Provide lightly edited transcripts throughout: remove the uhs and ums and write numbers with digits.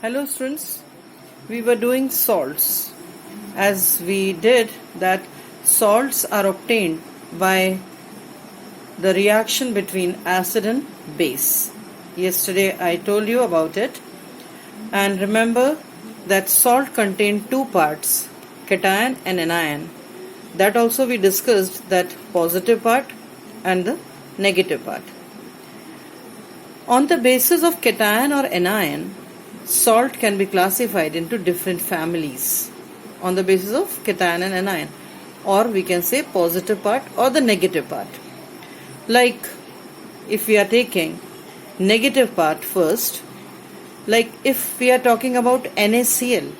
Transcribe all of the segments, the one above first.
Hello students, we were doing salts. As we did that, salts are obtained by the reaction between acid and base. Yesterday I told you about it, and remember that salt contained two parts, cation and anion. That also we discussed, that positive part and the negative part. On the basis of cation or anion, salt can be classified into different families on the basis of cation and anion, or we can say positive part or the negative part. Like if we are taking negative part first, like if we are talking about NaCl,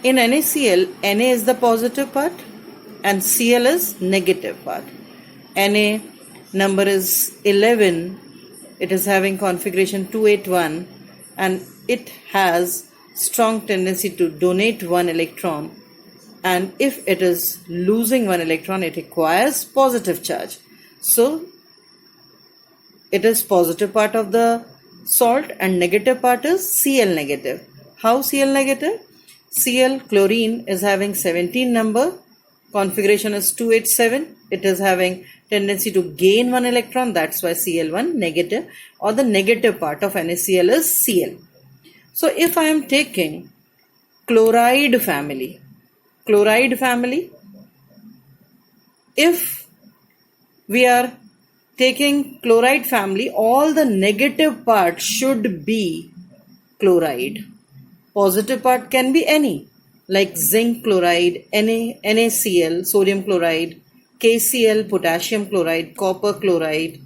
in NaCl, Na is the positive part and Cl is negative part. Na number is 11, it is having configuration 281, and it has strong tendency to donate one electron, and if it is losing one electron, it requires positive charge. So it is positive part of the salt and negative part is Cl negative. How Cl negative? Cl, chlorine, is having 17 number, configuration is 287, it is having tendency to gain one electron, that's why Cl1 negative, or the negative part of NaCl is Cl. So if I am taking chloride family, if we are taking chloride family, all the negative part should be chloride. Positive part can be any, like zinc chloride, NaCl, sodium chloride, KCl, potassium chloride, copper chloride,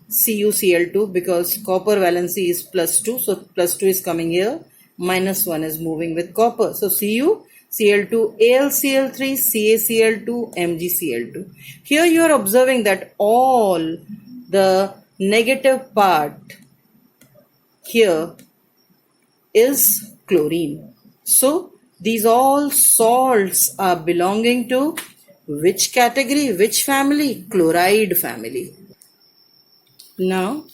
CuCl2, because copper valency is +2, so +2 is coming here, -1 is moving with copper. So CuCl2, AlCl3, CaCl2, MgCl2. Here you are observing that all the negative part here is chlorine. So these all salts are belonging to which category, which family? Chloride family. Now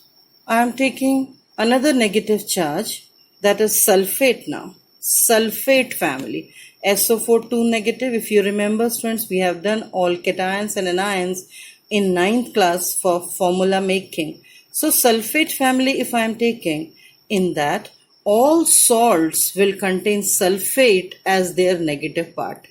I am taking another negative charge, that is sulfate now. Sulfate family. SO4 2 negative. If you remember students, we have done all cations and anions in 9th class for formula making. So sulfate family, if I am taking, in that all salts will contain sulfate as their negative part.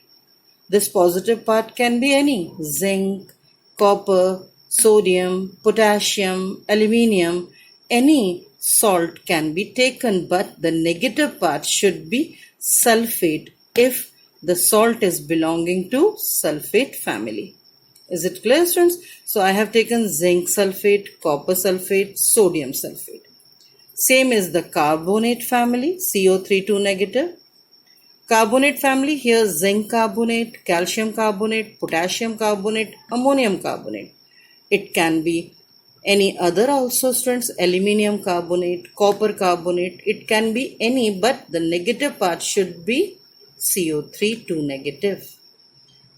This positive part can be any, zinc, copper, sodium, potassium, aluminium, any salt can be taken, but the negative part should be sulfate if the salt is belonging to sulfate family. Is it clear, students? So I have taken zinc sulfate, copper sulfate, sodium sulfate. Same is the carbonate family, CO3 2 negative. Carbonate family, here zinc carbonate, calcium carbonate, potassium carbonate, ammonium carbonate. It can be any other also, students, aluminium carbonate, copper carbonate, it can be any, but the negative part should be CO3 2 negative.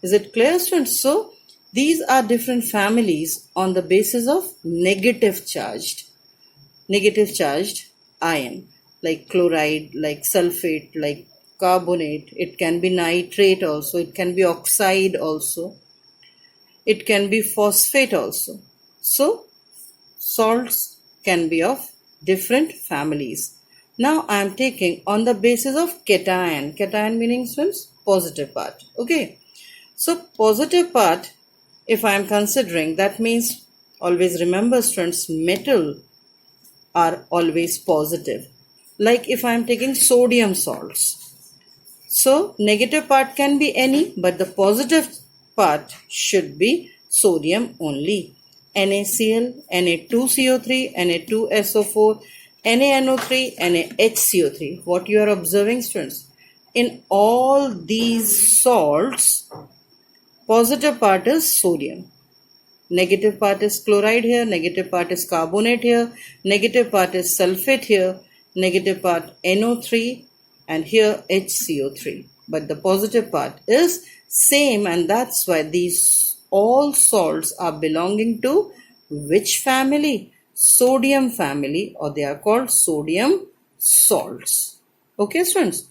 Is it clear, students? So these are different families on the basis of negative charged ion, like chloride, like sulfate, like carbonate. It can be nitrate also, it can be oxide also, it can be phosphate also. So salts can be of different families. Now I am taking on the basis of cation. Cation meaning, students, positive part. Okay. So positive part, if I am considering, that means always remember, students, metal are always positive. Like if I am taking sodium salts, so negative part can be any, but the positive part should be sodium only. NaCl, Na2CO3, Na2SO4, NaNO3, NaHCO3. What you are observing, students? In all these salts, positive part is sodium. Negative part is chloride here, negative part is carbonate here, negative part is sulfate here, negative part NO3, and here HCO3. But the positive part is same, and that's why these all salts are belonging to which family? Sodium family, or they are called sodium salts. Okay, students.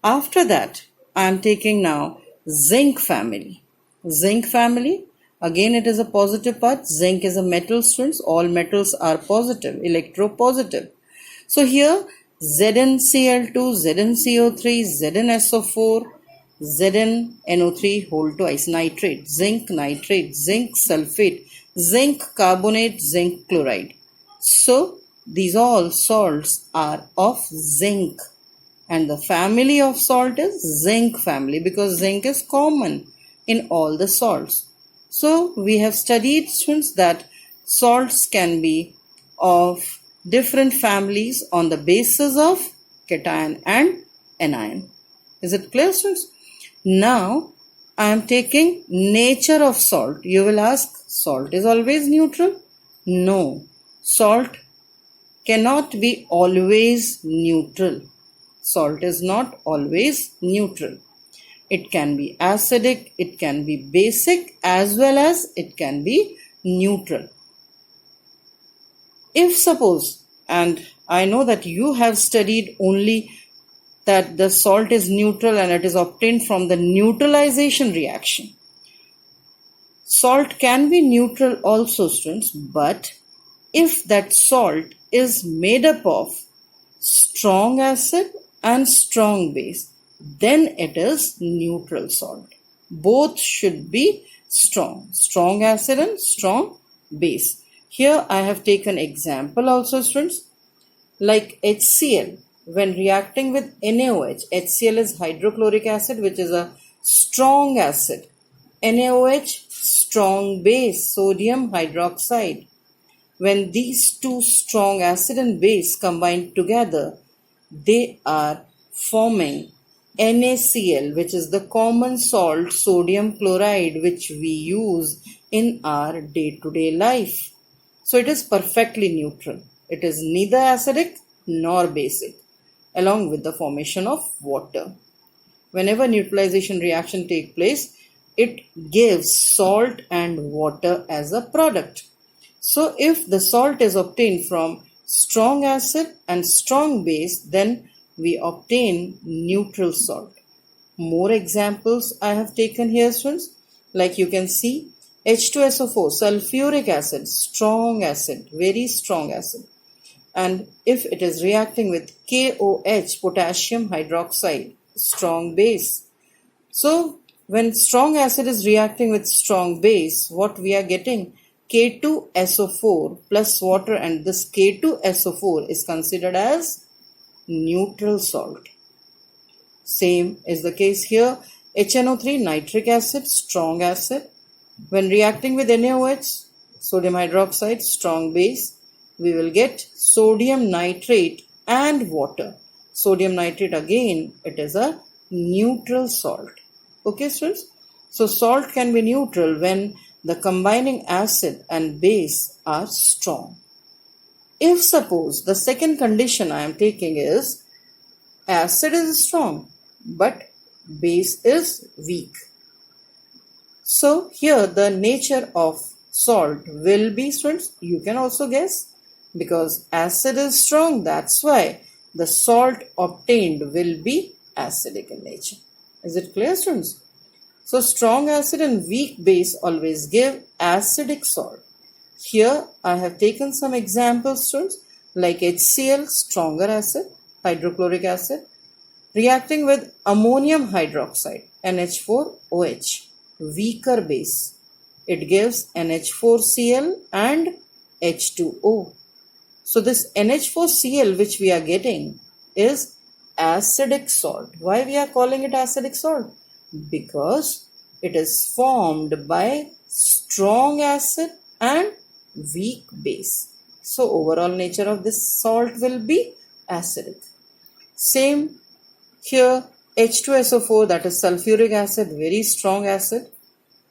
After that, I am taking now zinc family. Zinc family, again it is a positive part. Zinc is a metal, students. All metals are positive, electropositive. So here ZnCl2, ZnCO3, ZnSO4, ZnNO3 whole twice, nitrate, zinc sulfate, zinc carbonate, zinc chloride. So these all salts are of zinc, and the family of salt is zinc family because zinc is common in all the salts. So we have studied, students, that salts can be of different families on the basis of cation and anion. Is it clear, students? Now I am taking nature of salt. You will ask, salt is always neutral? No, salt cannot be always neutral. Salt is not always neutral. It can be acidic, it can be basic, as well as it can be neutral. If suppose, and I know that you have studied only that the salt is neutral and it is obtained from the neutralization reaction. Salt can be neutral also, students, but if that salt is made up of strong acid and strong base, then it is neutral salt. Both should be strong acid and strong base. Here I have taken example also, students, like HCl. When reacting with NaOH, HCl is hydrochloric acid, which is a strong acid. NaOH, strong base, sodium hydroxide. When these two strong acid and base combine together, they are forming NaCl, which is the common salt sodium chloride which we use in our day-to-day life. So it is perfectly neutral. It is neither acidic nor basic, along with the formation of water. Whenever neutralization reaction takes place, it gives salt and water as a product. So if the salt is obtained from strong acid and strong base, then we obtain neutral salt. More examples I have taken here, students. Like you can see, H2SO4, sulfuric acid, strong acid, very strong acid. And if it is reacting with KOH, potassium hydroxide, strong base. So when strong acid is reacting with strong base, what we are getting? K2SO4 plus water, and this K2SO4 is considered as neutral salt. Same is the case here. HNO3, nitric acid, strong acid. When reacting with NaOH, sodium hydroxide, strong base, we will get sodium nitrate and water. Sodium nitrate, again, it is a neutral salt. Okay, students? So salt can be neutral when the combining acid and base are strong. If suppose the second condition I am taking is acid is strong but base is weak. So here the nature of salt will be, students, you can also guess, because acid is strong, that's why the salt obtained will be acidic in nature. Is it clear, students? So strong acid and weak base always give acidic salt. Here I have taken some examples, students, like HCl, stronger acid, hydrochloric acid, reacting with ammonium hydroxide, NH4OH, weaker base. It gives NH4Cl and H2O. So this NH4Cl which we are getting is acidic salt. Why we are calling it acidic salt? Because it is formed by strong acid and weak base. So overall nature of this salt will be acidic. Same here, H2SO4, that is sulfuric acid, very strong acid,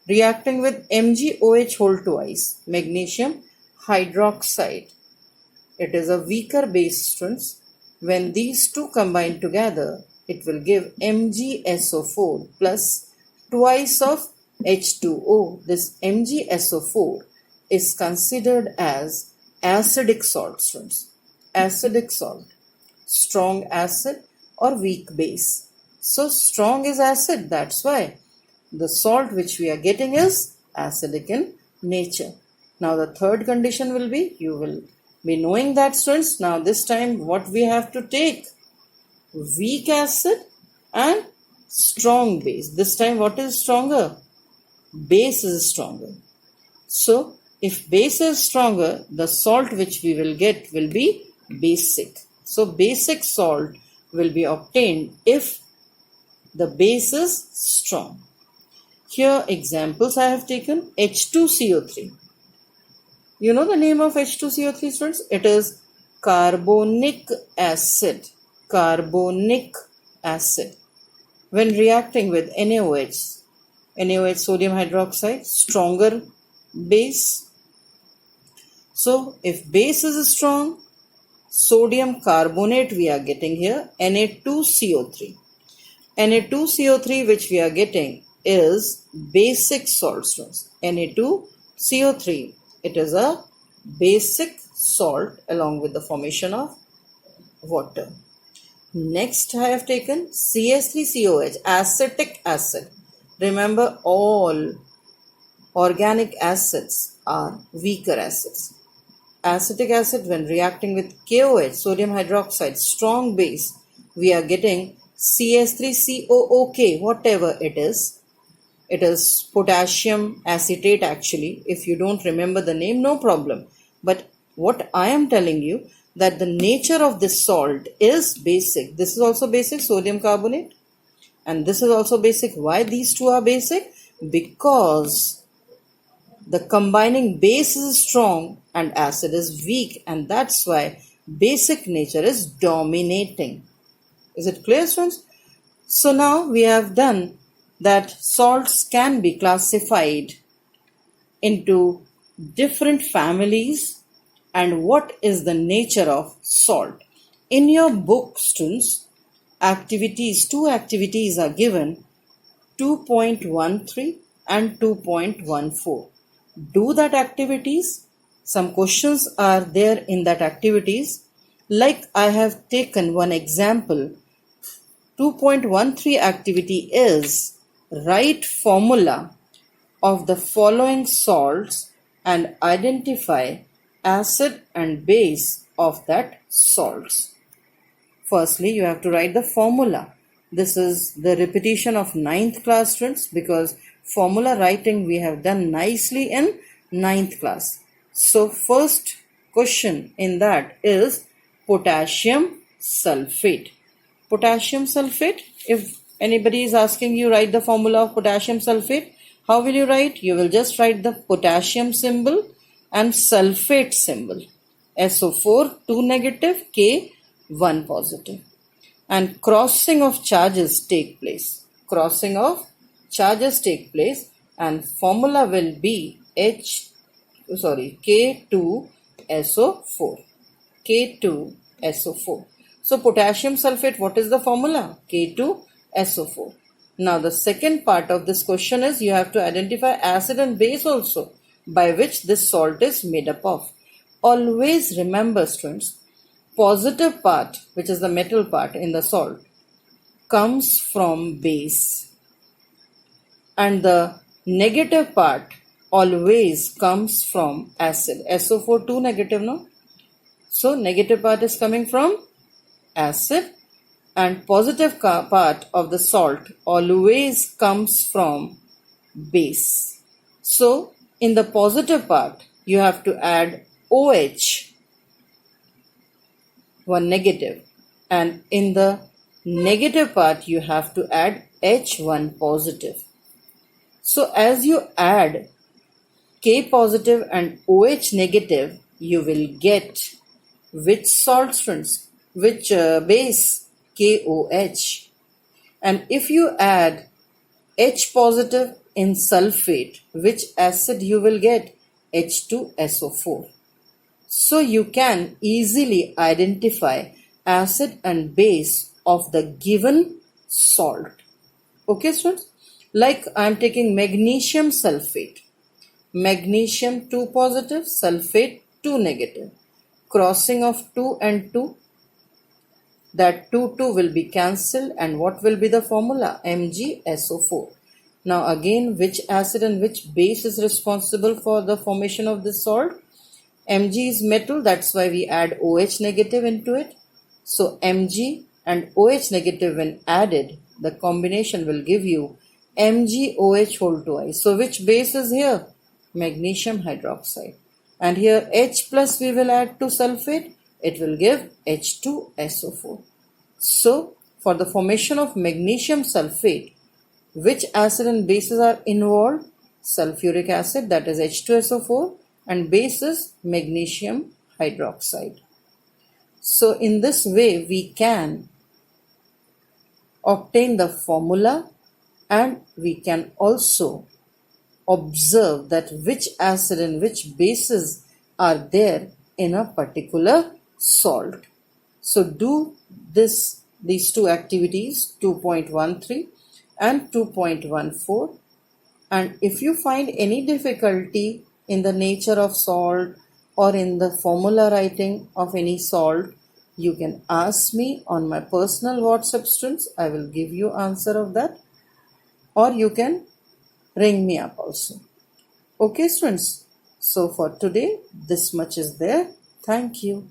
reacting with MgOH whole twice, magnesium hydroxide. It is a weaker base, students. When these two combine together, it will give MgSO4 plus twice of H2O. This MgSO4 is considered as acidic salt, students. Acidic salt. Strong acid or weak base. So strong is acid, that's why the salt which we are getting is acidic in nature. Now the third condition will be, you will be knowing that, students. Now this time what we have to take? Weak acid and strong base. This time what is stronger? Base is stronger. So if base is stronger, the salt which we will get will be basic. So basic salt will be obtained if the base is strong. Here examples I have taken. H2CO3. You know the name of H2CO3, students? It is carbonic acid. Carbonic acid. When reacting with NaOH, NaOH sodium hydroxide, stronger base. So if base is strong, sodium carbonate we are getting here, Na2CO3. Na2CO3 which we are getting is basic salt, students. Na2CO3. It is a basic salt along with the formation of water. Next I have taken CH3COH, acetic acid. Remember, all organic acids are weaker acids. Acetic acid, when reacting with KOH, sodium hydroxide, strong base, we are getting CH3COOK, whatever it is. It is potassium acetate actually. If you don't remember the name, no problem. But what I am telling you, that the nature of this salt is basic. This is also basic, sodium carbonate. And this is also basic. Why these two are basic? Because the combining base is strong and acid is weak. And that's why basic nature is dominating. Is it clear, students? So now we have done that salts can be classified into different families and what is the nature of salt. In your book, students, two activities are given, 2.13 and 2.14. Do that activities. Some questions are there in that activities. Like I have taken one example. 2.13 activity is write formula of the following salts and identify acid and base of that salts. Firstly, you have to write the formula. This is the repetition of 9th class, students, because formula writing we have done nicely in 9th class. So first question in that is potassium sulfate. Potassium sulfate, if anybody is asking you write the formula of potassium sulfate, how will you write? You will just write the potassium symbol and sulfate symbol. SO4 2 negative, K 1 positive. And crossing of charges take place. Crossing of charges take place and formula will be K2SO4. K2SO4. So potassium sulfate, what is the formula? K2SO4. Now the second part of this question is you have to identify acid and base also by which this salt is made up of. Always remember, students, positive part, which is the metal part in the salt, comes from base and the negative part always comes from acid. SO4 2 negative, no? So negative part is coming from acid and positive part of the salt always comes from base. So in the positive part you have to add OH, one negative, and in the negative part you have to add H1 positive. So as you add K positive and OH negative, you will get which salt, students? Which base? KOH. And if you add H positive in sulfate, which acid you will get? H2SO4. So you can easily identify acid and base of the given salt. Okay, students? Like I am taking magnesium sulfate. Magnesium 2 positive, sulfate 2 negative. Crossing of 2 and 2. that 2 will be cancelled, and what will be the formula? MgSO4. Now again, which acid and which base is responsible for the formation of this salt? Mg is metal, that's why we add OH negative into it. So Mg and OH negative when added, the combination will give you MgOH whole twice. So which base is here? Magnesium hydroxide. And here H plus we will add to sulfate, it will give H2SO4. So for the formation of magnesium sulfate, which acid and bases are involved? Sulfuric acid, that is H2SO4, and base is magnesium hydroxide. So in this way we can obtain the formula, and we can also observe that which acid and which bases are there in a particular salt. So do these two activities, 2.13 and 2.14, and if you find any difficulty in the nature of salt or in the formula writing of any salt, you can ask me on my personal WhatsApp, students. I will give you answer of that, or you can ring me up also. Okay, students. So for today, this much is there. Thank you.